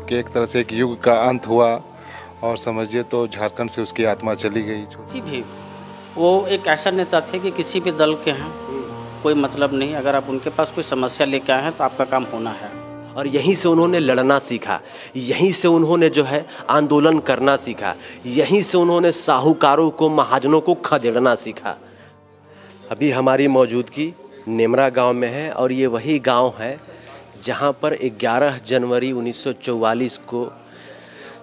कि एक तरह से एक युग का अंत हुआ और समझिए तो झारखंड से उसकी आत्मा चली गई। किसी भी वो एक ऐसा नेता थे कि किसी भी दल के हैं कोई मतलब नहीं, अगर आप उनके पास कोई समस्या लेके आए हैं तो आपका काम होना है। और यहीं से उन्होंने लड़ना सीखा, यहीं से उन्होंने जो है आंदोलन करना सीखा, यहीं से उन्होंने साहूकारों को महाजनों को खदेड़ना सीखा। अभी हमारी मौजूदगी नेमरा गांव में है और ये वही गांव है जहां पर 11 जनवरी 1944 को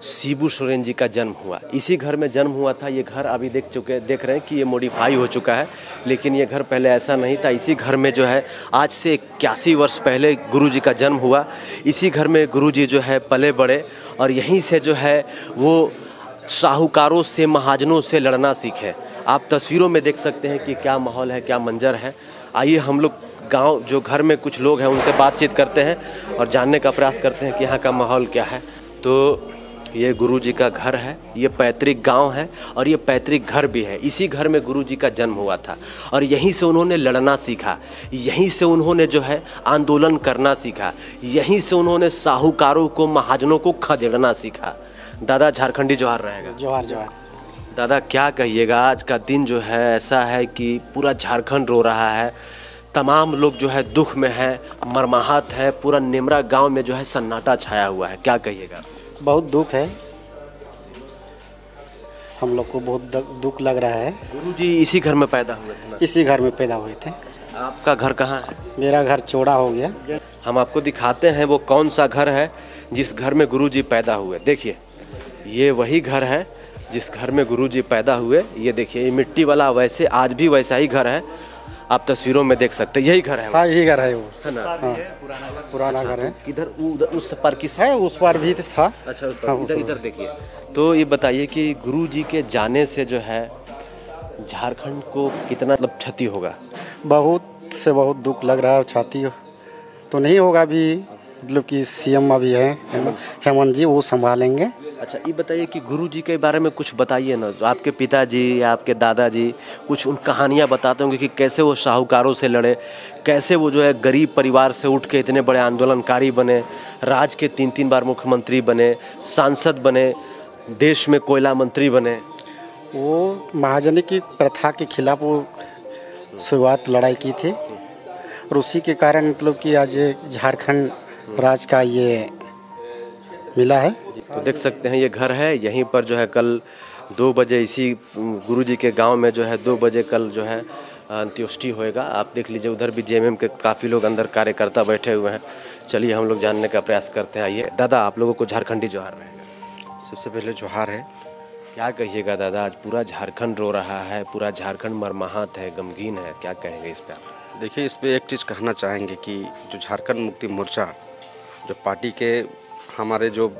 शिबू सोरेन जी का जन्म हुआ। इसी घर में जन्म हुआ था। ये घर अभी देख रहे हैं कि ये मॉडिफाई हो चुका है, लेकिन ये घर पहले ऐसा नहीं था। इसी घर में जो है आज से 81 वर्ष पहले गुरुजी का जन्म हुआ। इसी घर में गुरुजी जो है पले बड़े और यहीं से जो है वो साहूकारों से महाजनों से लड़ना सीखे। आप तस्वीरों में देख सकते हैं कि क्या माहौल है, क्या मंजर है। आइए हम लोग गांव जो घर में कुछ लोग हैं उनसे बातचीत करते हैं और जानने का प्रयास करते हैं कि यहाँ का माहौल क्या है। तो ये गुरुजी का घर है, ये पैतृक गांव है और ये पैतृक घर भी है। इसी घर में गुरुजी का जन्म हुआ था और यहीं से उन्होंने लड़ना सीखा, यहीं से उन्होंने जो है आंदोलन करना सीखा, यहीं से उन्होंने साहूकारों को महाजनों को खदेड़ना सीखा। दादा झारखंडी जोहार रहेगा। जोहार जोहार। दादा क्या कहिएगा, आज का दिन जो है ऐसा है कि पूरा झारखंड रो रहा है, तमाम लोग जो है दुख में है, मरमाहत है, पूरा नेमरा गांव में जो है सन्नाटा छाया हुआ है। क्या कहिएगा? बहुत दुख है, हम लोग को बहुत दुख लग रहा है। गुरुजी इसी घर में पैदा हुए थे ना? इसी घर में पैदा हुए थे। आपका घर कहाँ है? मेरा घर चौड़ा हो गया। हम आपको दिखाते हैं वो कौन सा घर है जिस घर में गुरुजी पैदा हुए। देखिए ये वही घर है जिस घर में गुरुजी पैदा हुए। ये देखिए ये मिट्टी वाला, वैसे आज भी वैसा ही घर है, आप तस्वीरों में देख सकते हैं। यही घर है। हाँ यही घर है वो, है ना? हाँ। पुराना घर है। किधर उस पर किस है, उस पर भी था। अच्छा उस हाँ, पर इधर इधर देखिए। तो ये बताइए कि गुरुजी के जाने से जो है झारखंड को कितना मतलब क्षति होगा? बहुत से बहुत दुख लग रहा है। छाती तो नहीं होगा अभी, मतलब कि सीएम अभी है हेमंत जी, वो संभालेंगे। अच्छा ये बताइए कि गुरुजी के बारे में कुछ बताइए ना। जो आपके पिताजी या आपके दादाजी कुछ उन कहानियाँ बताते होंगे कि कैसे वो साहूकारों से लड़े, कैसे वो जो है गरीब परिवार से उठ के इतने बड़े आंदोलनकारी बने, राज के 3-3 बार मुख्यमंत्री बने, सांसद बने, देश में कोयला मंत्री बने। वो महाजनी की प्रथा के खिलाफ वो शुरुआत लड़ाई की थी और उसी के कारण मतलब कि आज झारखंड राज का ये मिला है। तो देख सकते हैं ये घर है। यहीं पर जो है कल 2 बजे इसी गुरुजी के गांव में जो है 2 बजे कल जो है अंत्येष्टि होएगा। आप देख लीजिए उधर भी जेएमएम के काफ़ी लोग अंदर कार्यकर्ता बैठे हुए हैं। चलिए हम लोग जानने का प्रयास करते हैं। आइए दादा, आप लोगों को झारखंडी जोहार रहेगा। सबसे पहले जोहार है। क्या कहिएगा दादा, आज पूरा झारखंड रो रहा है, पूरा झारखंड मरमाहत है, गमगीन है, क्या कहेंगे इस पर? देखिए इस पर एक चीज़ कहना चाहेंगे कि जो झारखंड मुक्ति मोर्चा, जो पार्टी के हमारे जो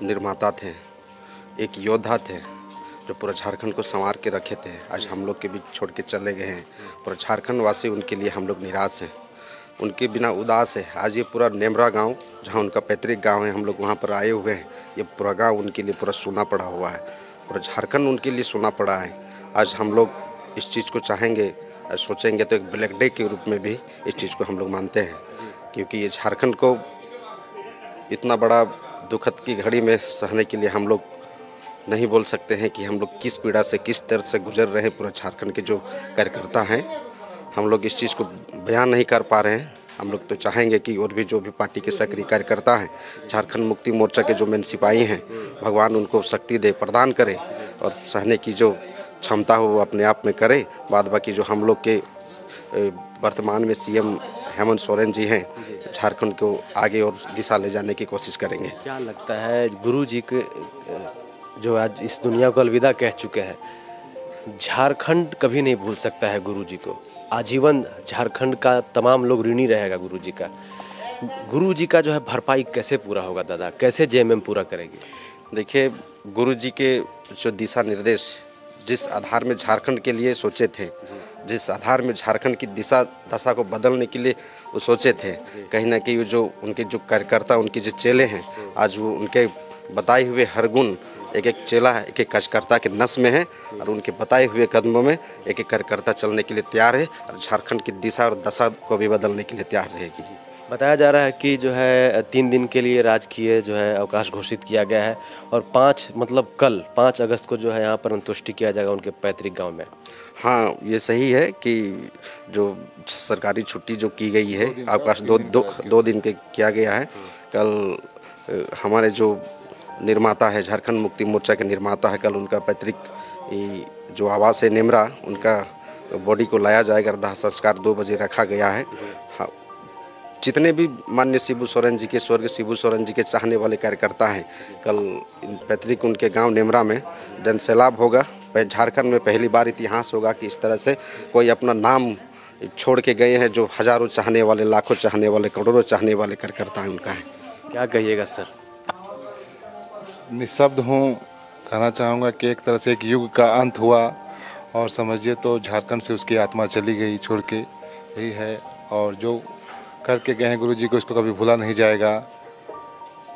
निर्माता थे, एक योद्धा थे जो पूरा झारखंड को संवार के रखे थे, आज हम लोग के बीच छोड़ के चले गए हैं। पूरा झारखंड वासी उनके लिए हम लोग निराश हैं, उनके बिना उदास है। आज ये पूरा नेमरा गांव जहां उनका पैतृक गांव है, हम लोग वहां पर आए हुए हैं। ये पूरा गांव उनके लिए पूरा सूना पड़ा हुआ है, पूरा झारखंड उनके लिए सूना पड़ा है। आज हम लोग इस चीज़ को चाहेंगे, सोचेंगे तो एक ब्लैक डे के रूप में भी इस चीज़ को हम लोग मानते हैं, क्योंकि ये झारखंड को इतना बड़ा दुखद की घड़ी में सहने के लिए हम लोग नहीं बोल सकते हैं कि हम लोग किस पीड़ा से, किस दर्द से गुजर रहे हैं। पूरा झारखंड के जो कार्यकर्ता हैं, हम लोग इस चीज़ को बयान नहीं कर पा रहे हैं। हम लोग तो चाहेंगे कि और भी जो भी पार्टी के सक्रिय कार्यकर्ता हैं, झारखंड मुक्ति मोर्चा के जो मेन सिपाही हैं, भगवान उनको शक्ति दे, प्रदान करें और सहने की जो क्षमता हो वो अपने आप में करें। बाद बाकी जो हम लोग के वर्तमान में सीएम हेमंत सोरेन जी हैं, झारखंड को आगे और दिशा ले जाने की कोशिश करेंगे। क्या लगता है गुरुजी के जो आज इस दुनिया को अलविदा कह चुके हैं, झारखंड कभी नहीं भूल सकता है गुरुजी को। आजीवन झारखंड का तमाम लोग ऋणी रहेगा गुरुजी का। गुरुजी का जो है भरपाई कैसे पूरा होगा दादा, कैसे जेएमएम पूरा करेगी? देखिए गुरुजी के जो दिशा निर्देश जिस आधार में झारखंड के लिए सोचे थे, जिस आधार में झारखंड की दशा को बदलने के लिए वो सोचे थे, कहीं ना कहीं जो उनके जो कार्यकर्ता, उनके जो चेले हैं, आज वो उनके बताए हुए हर गुण एक एक चेला है, एक एक कार्यकर्ता के नस में है और उनके बताए हुए कदमों में एक एक कार्यकर्ता चलने के लिए तैयार है और झारखंड की दिशा और दशा को भी बदलने के लिए तैयार रहेगी। बताया जा रहा है कि जो है 3 दिन के लिए राजकीय जो है अवकाश घोषित किया गया है और 5 अगस्त को जो है यहाँ पर अंत्येष्टि किया जाएगा उनके पैतृक गांव में। हाँ, ये सही है कि जो सरकारी छुट्टी जो की गई है अवकाश दो दिन के किया गया है। कल हमारे जो निर्माता है झारखंड मुक्ति मोर्चा के निर्माता है, कल उनका पैतृक जो आवास है नेमरा, उनका बॉडी को लाया जाएगा। दाह संस्कार 2 बजे रखा गया है। हाँ, जितने भी माननीय शिबू सोरेन जी के, स्वर्ग शिबू सोरेन जी के चाहने वाले कार्यकर्ता हैं, कल पैतृक उनके गांव नेमरा में जनसैलाब होगा। झारखंड में पहली बार इतिहास होगा कि इस तरह से कोई अपना नाम छोड़ के गए हैं, जो हजारों चाहने वाले, लाखों चाहने वाले, करोड़ों चाहने वाले कार्यकर्ता हैं उनका है। क्या कहिएगा सर? निःशब्द हूँ। कहना चाहूँगा कि एक तरह से एक युग का अंत हुआ और समझिए तो झारखंड से उसकी आत्मा चली गई छोड़ के, यही है। और जो करके गए हैं गुरु जी को, इसको कभी भूला नहीं जाएगा।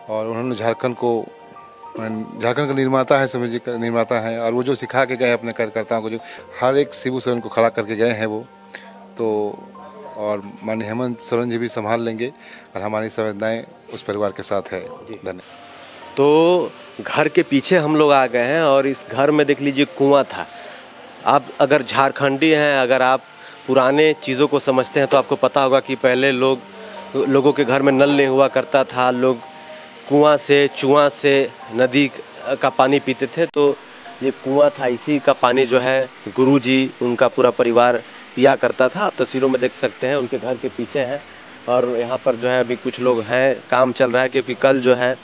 और उन्होंने झारखंड का निर्माता है, समझिए का निर्माता है। और वो जो सिखा के गए अपने कार्यकर्ताओं को, जो हर एक शिबू सोरेन को खड़ा करके गए हैं वो तो, और माननीय हेमंत सोरेन जी भी संभाल लेंगे और हमारी संवेदनाएं उस परिवार के साथ है। धन्यवाद। तो घर के पीछे हम लोग आ गए हैं और इस घर में देख लीजिए कुआं था। आप अगर झारखंडी हैं, अगर आप पुराने चीज़ों को समझते हैं तो आपको पता होगा कि पहले लोगों के घर में नल नहीं हुआ करता था। लोग कुआं से, चुआं से नदी का पानी पीते थे। तो ये कुआं था, इसी का पानी जो है गुरुजी, उनका पूरा परिवार पिया करता था। आप तस्वीरों में देख सकते हैं, उनके घर के पीछे है। और यहाँ पर जो है अभी कुछ लोग हैं, काम चल रहा है क्योंकि कल जो है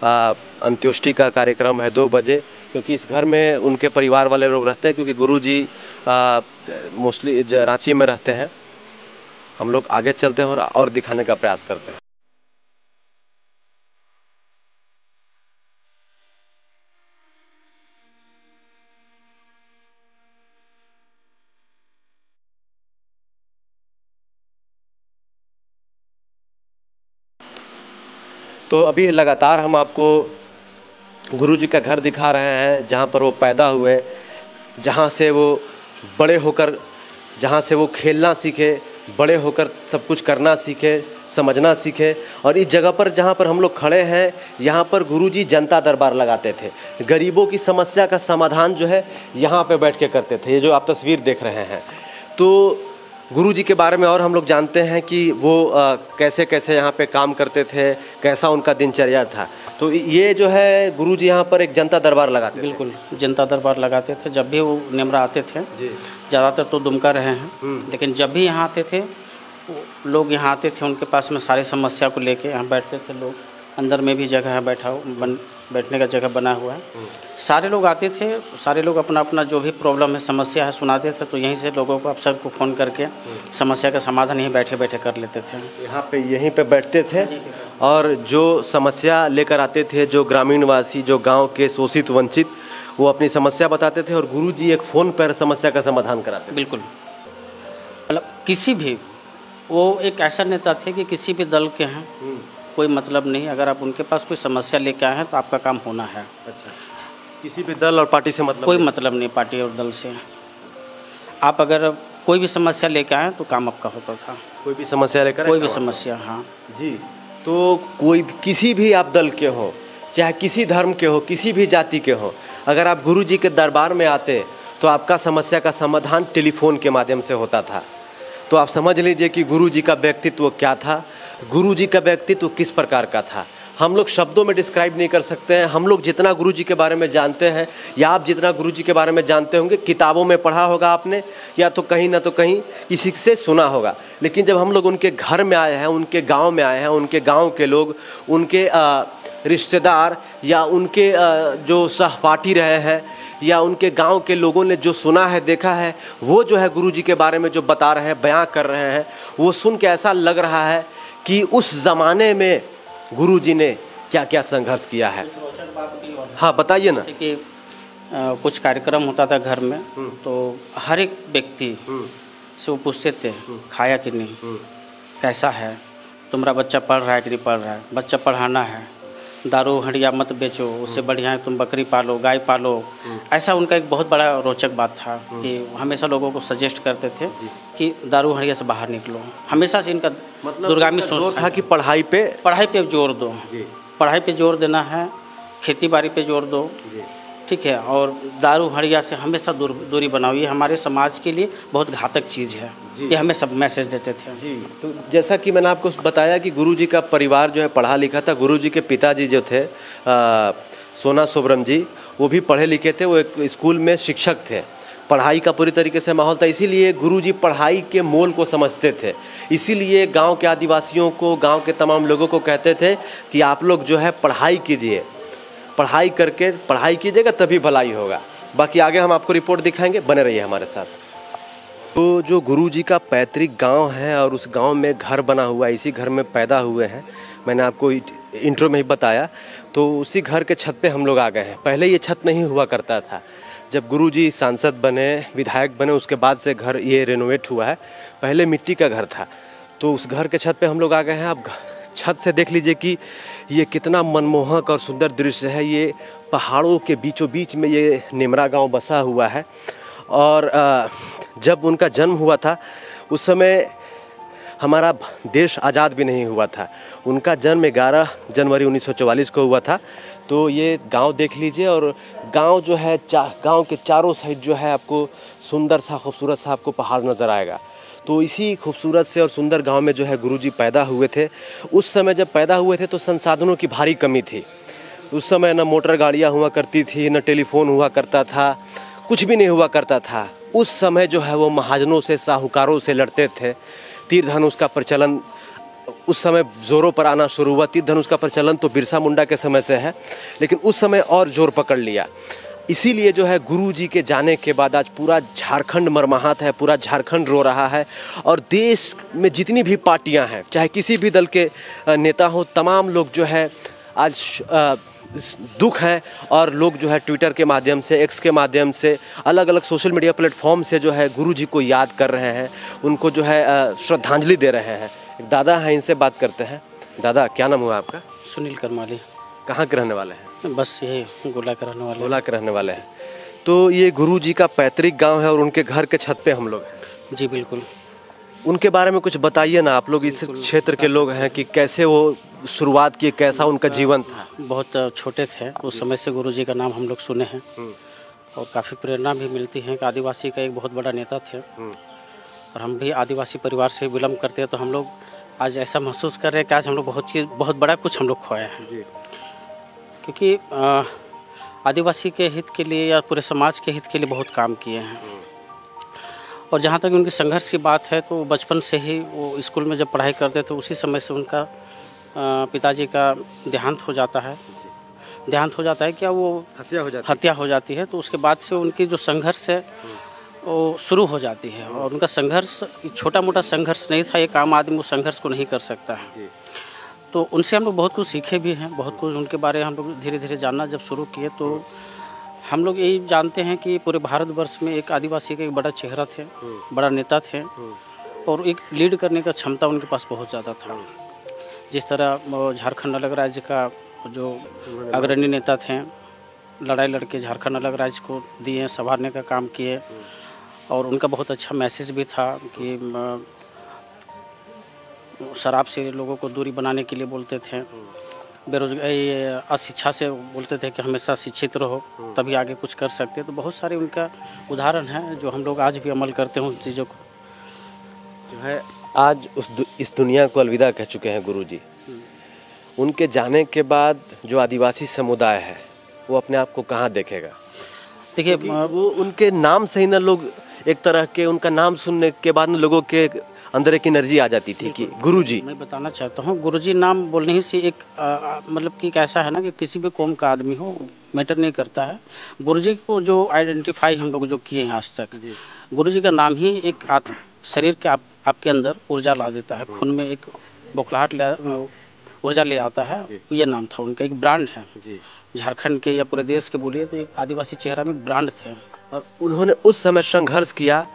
अंत्येष्टि का कार्यक्रम है 2 बजे, क्योंकि इस घर में उनके परिवार वाले लोग रहते हैं, क्योंकि गुरुजी मोस्टली रांची में रहते हैं। हम लोग आगे चलते हैं और दिखाने का प्रयास करते हैं। तो अभी लगातार हम आपको गुरुजी का घर दिखा रहे हैं, जहाँ पर वो पैदा हुए, जहाँ से वो बड़े होकर, जहाँ से वो खेलना सीखे, बड़े होकर सब कुछ करना सीखे, समझना सीखे। और इस जगह पर जहाँ पर हम लोग खड़े हैं, यहाँ पर गुरुजी जनता दरबार लगाते थे। गरीबों की समस्या का समाधान जो है यहाँ पे बैठ के करते थे। ये जो आप तस्वीर देख रहे हैं, तो गुरुजी के बारे में और हम लोग जानते हैं कि वो कैसे कैसे यहाँ पे काम करते थे, कैसा उनका दिनचर्या था। तो ये जो है गुरुजी यहाँ पर एक जनता दरबार लगाते थे। बिल्कुल जनता दरबार लगाते थे। जब भी वो नेमरा आते थे, ज़्यादातर तो दुमका रहे हैं, लेकिन जब भी यहाँ आते थे, लोग यहाँ आते थे, उनके पास में सारी समस्या को लेके यहाँ बैठते थे लोग। अंदर में भी जगह है, बैठने का जगह बना हुआ है। सारे लोग आते थे, सारे लोग अपना अपना जो भी प्रॉब्लम है, समस्या है, सुनाते थे। तो यहीं से लोगों को, अफसर को फ़ोन करके समस्या का समाधान यहीं बैठे बैठे कर लेते थे। यहीं पे बैठते थे और जो समस्या लेकर आते थे, जो ग्रामीण वासी, जो गांव के शोषित वंचित, वो अपनी समस्या बताते थे और गुरुजी एक फ़ोन पर समस्या का समाधान कराते थे। बिल्कुल, मतलब किसी भी, वो एक ऐसा नेता थे कि किसी भी दल के हैं, कोई मतलब नहीं। अगर आप उनके पास कोई समस्या लेके आए हैं तो आपका काम होना है। अच्छा, किसी भी दल और पार्टी से मतलब कोई मतलब नहीं, पार्टी और दल से। आप अगर कोई भी समस्या लेके आए तो काम आपका होता था। कोई भी समस्या लेकर, कोई भी समस्या, हाँ जी। तो कोई किसी भी आप दल के हो, चाहे किसी धर्म के हो, किसी भी जाति के हो, अगर आप गुरुजी के दरबार में आते तो आपका समस्या का समाधान टेलीफोन के माध्यम से होता था। तो आप समझ लीजिए कि गुरुजी का व्यक्तित्व क्या था, गुरुजी का व्यक्तित्व किस प्रकार का था। हम लोग शब्दों में डिस्क्राइब नहीं कर सकते हैं। हम लोग जितना गुरुजी के बारे में जानते हैं, या आप जितना गुरुजी के बारे में जानते होंगे, किताबों में पढ़ा होगा आपने, या तो कहीं ना तो कहीं किसी से सुना होगा। लेकिन जब हम लोग उनके घर में आए हैं, उनके गांव में आए हैं, उनके गांव के लोग, उनके रिश्तेदार, या उनके जो सहपाठी रहे हैं, या उनके गांव के लोगों ने जो सुना है, देखा है, वो जो है गुरुजी के बारे में जो बता रहे हैं, बयां कर रहे हैं, वो सुन के ऐसा लग रहा है कि उस ज़माने में गुरुजी ने क्या क्या संघर्ष किया है। हाँ, बताइए ना। जैसे कि कुछ कार्यक्रम होता था घर में, तो हर एक व्यक्ति से वो पूछते थे, खाया कि नहीं, कैसा है, तुम्हारा बच्चा पढ़ रहा है कि नहीं पढ़ रहा है, बच्चा पढ़ाना है, दारू हंडिया मत बेचो, उससे बढ़िया है तुम बकरी पालो, गाय पालो। ऐसा उनका एक बहुत बड़ा रोचक बात था कि हमेशा लोगों को सजेस्ट करते थे कि दारू हड़िया से बाहर निकलो। हमेशा से इनका दूरगामी सोच था कि पढ़ाई पे जोर दो, पढ़ाई पे जोर देना है, खेती बाड़ी पे जोर दो, ठीक है, और दारू हड़िया से हमेशा दूरी बनाओ। ये हमारे समाज के लिए बहुत घातक चीज़ है, ये हमें सब मैसेज देते थे जी। तो जैसा कि मैंने आपको बताया कि गुरुजी का परिवार जो है पढ़ा लिखा था। गुरुजी के पिताजी जो थे सोना सोबरम जी, वो भी पढ़े लिखे थे, वो एक स्कूल में शिक्षक थे। पढ़ाई का पूरी तरीके से माहौल था, इसीलिए गुरुजी पढ़ाई के मोल को समझते थे। इसीलिए गांव के आदिवासियों को, गांव के तमाम लोगों को कहते थे कि आप लोग जो है पढ़ाई कीजिए, पढ़ाई करके पढ़ाई कीजिएगा तभी भलाई होगा। बाकी आगे हम आपको रिपोर्ट दिखाएंगे, बने रहिए हमारे साथ। तो जो गुरुजी का पैतृक गांव है और उस गांव में घर बना हुआ है, इसी घर में पैदा हुए हैं, मैंने आपको इंट्रो में ही बताया। तो उसी घर के छत पे हम लोग आ गए हैं। पहले ये छत नहीं हुआ करता था। जब गुरुजी सांसद बने, विधायक बने, उसके बाद से घर ये रेनोवेट हुआ है। पहले मिट्टी का घर था। तो उस घर के छत पे हम लोग आ गए हैं। अब छत से देख लीजिए कि ये कितना मनमोहक और सुंदर दृश्य है। ये पहाड़ों के बीचों बीच में ये नेमरा गांव बसा हुआ है। और जब उनका जन्म हुआ था उस समय हमारा देश आज़ाद भी नहीं हुआ था। उनका जन्म 11 जनवरी 1944 को हुआ था। तो ये गांव देख लीजिए, और गांव जो है गांव के चारों साइड जो है आपको सुंदर सा, खूबसूरत सा आपको पहाड़ नज़र आएगा। तो इसी खूबसूरत से और सुंदर गांव में जो है गुरुजी पैदा हुए थे। उस समय जब पैदा हुए थे तो संसाधनों की भारी कमी थी। उस समय न मोटर गाड़ियाँ हुआ करती थी, न टेलीफोन हुआ करता था, कुछ भी नहीं हुआ करता था। उस समय जो है वो महाजनों से, साहूकारों से लड़ते थे। तीर धनुष का प्रचलन उस समय ज़ोरों पर आना शुरू हुआ। तीर धनुष का प्रचलन तो बिरसा मुंडा के समय से है, लेकिन उस समय और जोर पकड़ लिया। इसीलिए जो है गुरुजी के जाने के बाद आज पूरा झारखंड मरमाहत है, पूरा झारखंड रो रहा है। और देश में जितनी भी पार्टियां हैं, चाहे किसी भी दल के नेता हो, तमाम लोग जो है आज दुख हैं। और लोग जो है ट्विटर के माध्यम से, एक्स के माध्यम से, अलग अलग सोशल मीडिया प्लेटफॉर्म से जो है गुरुजी को याद कर रहे हैं, उनको जो है श्रद्धांजलि दे रहे हैं। एक दादा हैं, इनसे बात करते हैं। दादा, क्या नाम हुआ आपका? सुनील करमाली। कहाँ के रहने वाले हैं? बस यही गोला के रहने वाले। गोला के रहने वाले हैं। तो ये गुरुजी का पैतृक गांव है और उनके घर के छत पे हम लोग हैं। जी बिल्कुल। उनके बारे में कुछ बताइए ना, आप लोग इस क्षेत्र के लोग हैं, कि कैसे वो शुरुआत की, कैसा उनका जीवन था? बहुत छोटे थे उस समय से गुरुजी का नाम हम लोग सुने हैं, और काफ़ी प्रेरणा भी मिलती है कि आदिवासी का एक बहुत बड़ा नेता थे। और हम भी आदिवासी परिवार से बिलोंग करते हैं, तो हम लोग आज ऐसा महसूस कर रहे हैं कि आज हम लोग बहुत बड़ा कुछ हम लोग खोए हैं। क्योंकि आदिवासी के हित के लिए या पूरे समाज के हित के लिए बहुत काम किए हैं। और जहाँ तक उनके संघर्ष की बात है, तो बचपन से ही वो स्कूल में जब पढ़ाई करते थे, उसी समय से उनका पिताजी का देहांत हो जाता है। देहांत हो जाता है क्या, वो हत्या हो जाती है। तो उसके बाद से उनकी जो संघर्ष है वो शुरू हो जाती है। और उनका संघर्ष छोटा मोटा संघर्ष नहीं था, एक आम आदमी वो संघर्ष को नहीं कर सकता है। तो उनसे हम लोग बहुत कुछ सीखे भी हैं, बहुत कुछ उनके बारे में हम लोग धीरे धीरे जानना जब शुरू किए, तो हम लोग यही जानते हैं कि पूरे भारतवर्ष में एक आदिवासी का एक बड़ा चेहरा थे, बड़ा नेता थे, और एक लीड करने का क्षमता उनके पास बहुत ज़्यादा था। जिस तरह झारखंड अलग राज्य का जो अग्रणी नेता थे, लड़ाई लड़के झारखंड अलग राज्य को दिए, संभालने का काम किए। और उनका बहुत अच्छा मैसेज भी था कि शराब से लोगों को दूरी बनाने के लिए बोलते थे, बेरोजगारी, अशिक्षा से बोलते थे कि हमेशा शिक्षित रहो तभी आगे कुछ कर सकते हैं। तो बहुत सारे उनका उदाहरण हैं जो हम लोग आज भी अमल करते हैं उन चीज़ों को। जो है आज इस दुनिया को अलविदा कह चुके हैं गुरुजी। उनके जाने के बाद जो आदिवासी समुदाय है वो अपने आप को कहाँ देखेगा? देखिए, वो उनके नाम से ही ना लोग एक तरह के, उनका नाम सुनने के बाद लोगों के अंदर एक एनर्जी आ जाती थी कि गुरुजी। मैं बताना चाहता हूँ, गुरुजी नाम बोलने ही से एक मतलब कि कैसा है ना कि किसी भी कौम का आदमी हो मैटर नहीं करता है। गुरुजी को जो आइडेंटिफाई हम लोग जो किए हैं आज तक, गुरुजी का नाम ही एक शरीर के आपके अंदर ऊर्जा ला देता है, खून में एक बौखलाहट ऊर्जा ले आता है। ये नाम था उनका, एक ब्रांड है झारखंड के या पूरे देश के बोलिए तो एक आदिवासी चेहरा में ब्रांड थे। और उन्होंने उस समय संघर्ष किया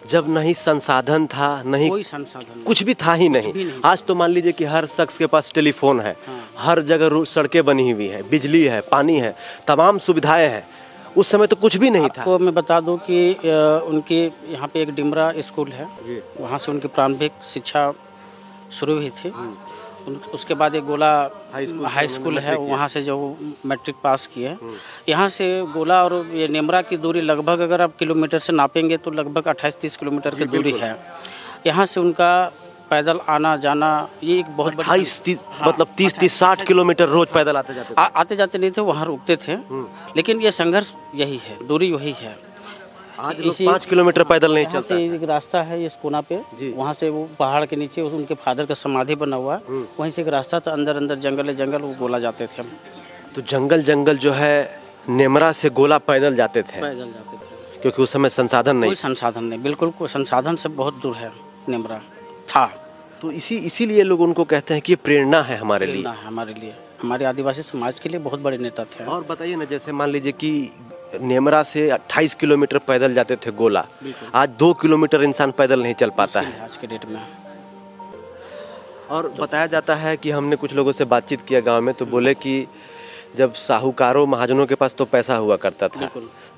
जब नहीं संसाधन था, नहीं कोई संसाधन, कुछ भी था ही नहीं। आज तो मान लीजिए कि हर शख्स के पास टेलीफोन है, हर जगह सड़कें बनी हुई है, बिजली है, पानी है, तमाम सुविधाएं हैं। उस समय तो कुछ भी नहीं था। आपको मैं बता दूं कि उनके यहाँ पे एक डिमरा स्कूल है, वहाँ से उनकी प्रारंभिक शिक्षा शुरू हुई थी। उसके बाद एक गोला हाई स्कूल है, वहाँ से जो मैट्रिक पास किए। यहाँ से गोला और ये नेमरा की दूरी लगभग अगर आप किलोमीटर से नापेंगे तो लगभग 28-30 किलोमीटर की दूरी है। यहाँ से उनका पैदल आना जाना ये एक बहुत 28-30 मतलब 30-60 किलोमीटर रोज पैदल आते जाते नहीं थे, वहाँ रुकते थे। लेकिन ये संघर्ष यही है, दूरी वही है। आज लोग 5 किलोमीटर पैदल नहीं चलते। एक रास्ता है इस कोना पे, वहाँ से वो पहाड़ के नीचे उनके फादर का समाधि बना हुआ है, वहीं से एक रास्ता था, अंदर अंदर जंगल वो गोला जाते थे। तो जंगल जो है नेमरा से गोला पैदल जाते थे, क्योंकि उस समय संसाधन नहीं, कोई संसाधन नहीं, बिल्कुल कोई संसाधन से बहुत दूर है नेमरा था। तो इसीलिए लोग उनको कहते हैं कि ये प्रेरणा है हमारे लिए, हमारे आदिवासी समाज के लिए बहुत बड़े नेता थे। और बताइए ना, जैसे मान लीजिए कि नेमरा से 28 किलोमीटर पैदल जाते थे गोला, आज 2 किलोमीटर इंसान पैदल नहीं चल पाता है आज के डेट में। और बताया जाता है कि हमने कुछ लोगों से बातचीत किया गांव में, तो बोले कि जब साहूकारों महाजनों के पास तो पैसा हुआ करता था,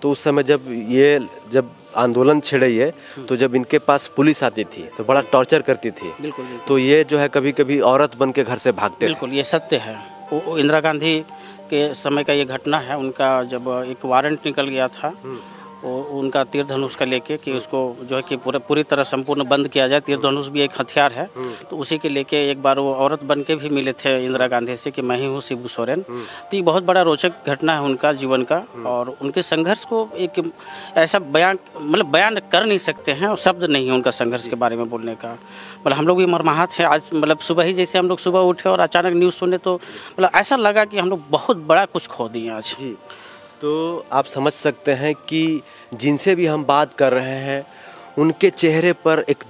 तो उस समय जब आंदोलन छिड़े ये, तो जब इनके पास पुलिस आती थी तो बड़ा टॉर्चर करती थी। तो ये जो है कभी कभी औरत बन के घर से भागते। बिल्कुल ये सत्य है। वो इंदिरा गांधी के समय का ये घटना है। उनका जब एक वारंट निकल गया था वो उनका तीर धनुष का लेके कि उसको जो है कि पूरी तरह संपूर्ण बंद किया जाए, तीर धनुष भी एक हथियार है, तो उसी के लेके एक बार वो औरत बन के भी मिले थे इंदिरा गांधी से कि मैं ही हूँ शिबू सोरेन। तो ये बहुत बड़ा रोचक घटना है उनका जीवन का, और उनके संघर्ष को एक ऐसा बयान कर नहीं सकते हैं, और शब्द नहीं है उनका संघर्ष के बारे में बोलने का। मतलब हम लोग भी मरमाहत हैं आज, मतलब सुबह ही जैसे हम लोग सुबह उठे और अचानक न्यूज़ सुने तो मतलब ऐसा लगा कि हम लोग बहुत बड़ा कुछ खो दिए आज। तो आप समझ सकते हैं कि जिनसे भी हम बात कर रहे हैं उनके चेहरे पर एक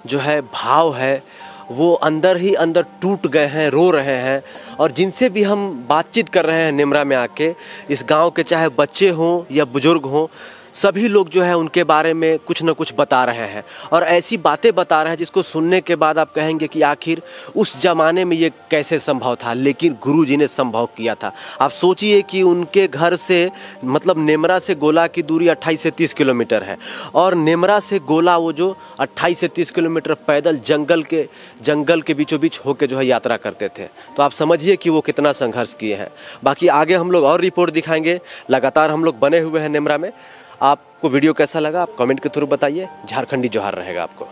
जो है भाव है, वो अंदर ही अंदर टूट गए हैं, रो रहे हैं। और जिनसे भी हम बातचीत कर रहे हैं नेमरा में आके, इस गांव के चाहे बच्चे हों या बुजुर्ग हों, सभी लोग जो है उनके बारे में कुछ न कुछ बता रहे हैं, और ऐसी बातें बता रहे हैं जिसको सुनने के बाद आप कहेंगे कि आखिर उस ज़माने में ये कैसे संभव था, लेकिन गुरुजी ने संभव किया था। आप सोचिए कि उनके घर से मतलब नेमरा से गोला की दूरी 28 से 30 किलोमीटर है, और नेमरा से गोला वो जो 28 से 30 किलोमीटर पैदल जंगल के बीचों बीच होकर जो है यात्रा करते थे। तो आप समझिए कि वो कितना संघर्ष किए हैं। बाकी आगे हम लोग और रिपोर्ट दिखाएंगे, लगातार हम लोग बने हुए हैं नेमरा में। आपको वीडियो कैसा लगा आप कमेंट के थ्रू बताइए। झारखंडी जोहार रहेगा आपको।